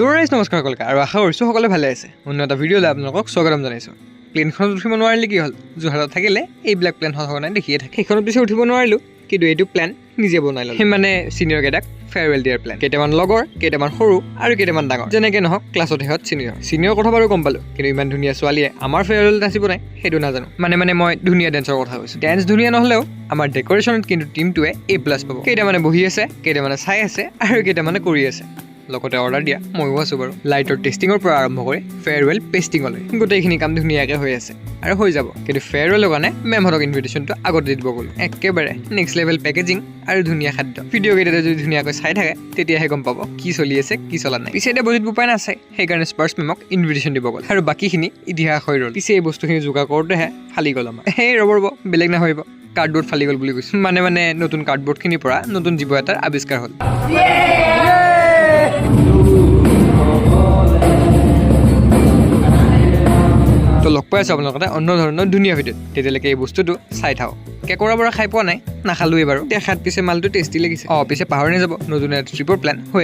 ৰাইজ নমস্কাৰ সকলোকে আৰু আশা কৰিছোঁ সকলোৱে ভালে আছে। অন্য এটা ভিডিঅ'লৈ আপোনালোকক স্বাগতম জনাইছোঁ। প্লেনখনত উঠিব নোৱাৰিলে কি হ'ল, যোৰহাটত থাকিলে এইবিলাক প্লেন সঘনাই দেখিয়ে থাকে। সেইখনত পিছে উঠিব নোৱাৰিলোঁ, কিন্তু এইটো প্লেন নিজে বনাই ল'লোঁ। সেই মানে ছিনিয়ৰ কেইটাক ফেয়াৰৱেল দিয়াৰ প্লেন। কেইটামান লগৰ, কেইটামান সৰু আৰু কেইটামান ডাঙৰ। যেনেকৈ নহওক ক্লাছত সিহঁত ছিনিয়ৰ কথা বাৰু গম পালোঁ, কিন্তু ইমান ধুনীয়া ছোৱালীয়ে আমাৰ ফেয়াৰৱেল নাচিব নাই সেইটো নাজানো। মানে মই ধুনীয়া ডেন্সৰ কথা কৈছোঁ। ডেন্স ধুনীয়া নহ'লেও আমাৰ ডেক'ৰেশ্যনত কিন্তু টিমটোৱে A+ পাব। কেইটামানে বহি আছে, কেইটামানে চাই আছে আৰু কেইটামানে কৰি আছে। লগতে অৰ্ডাৰ দিয়া ময়ো আছোঁ বাৰু। লাইটৰ টেষ্টিঙৰ পৰা আৰম্ভ কৰি ফেয়াৰৱেল পেষ্টিঙলৈ গোটেইখিনি কাম ধুনীয়াকৈ হৈ আছে আৰু হৈ যাব। কিন্তু ফেয়াৰৱেলৰ কাৰণে মেমহঁতক ইনভিটেশ্যনটো আগতে দি দিব গ'লোঁ। একেবাৰে নেক্সট লেভেল পেকেজিং আৰু ধুনীয়া খাদ্য। ভিডিঅ' কেইটাতে যদি ধুনীয়াকৈ চাই থাকে তেতিয়াহে গম পাব কি চলি আছে কি চলা নাই। পিছে এতিয়া বুজিব উপায় নাচায়, সেইকাৰণে স্পাৰ্ছ মেমক ইনভিটেশ্যন দিব গ'ল আৰু বাকীখিনি ইতিহাস হৈ ৰ'ল। পিছে এই বস্তুখিনি যোগাৰ কৰোঁতেহে ফালি গ'ল আমাৰ। সেই ৰ'ব বেলেগ নাভাবিব, কাৰ্ডবৰ্ড ফালি গ'ল বুলি কৈছোঁ। মানে নতুন কাৰ্ডবৰ্ডখিনিৰ পৰা নতুন জীৱ এটাৰ আৱিষ্কাৰ হ'ল। তো লগ পাই আছোঁ আপোনালোকে অন্য ধৰণৰ ধুনীয়া ভিডিঅ'ত। তেতিয়ালৈকে এই বস্তুটো চাই থাকক। কেকৰা পৰা খাই পোৱা নাই, নাখালোৱেই বাৰু। দেখাত পিছে মালটো টেষ্টি লাগিছে। পিছে পাহৰি নাযাব, নতুন এটা ট্ৰিপৰ প্লেন হৈ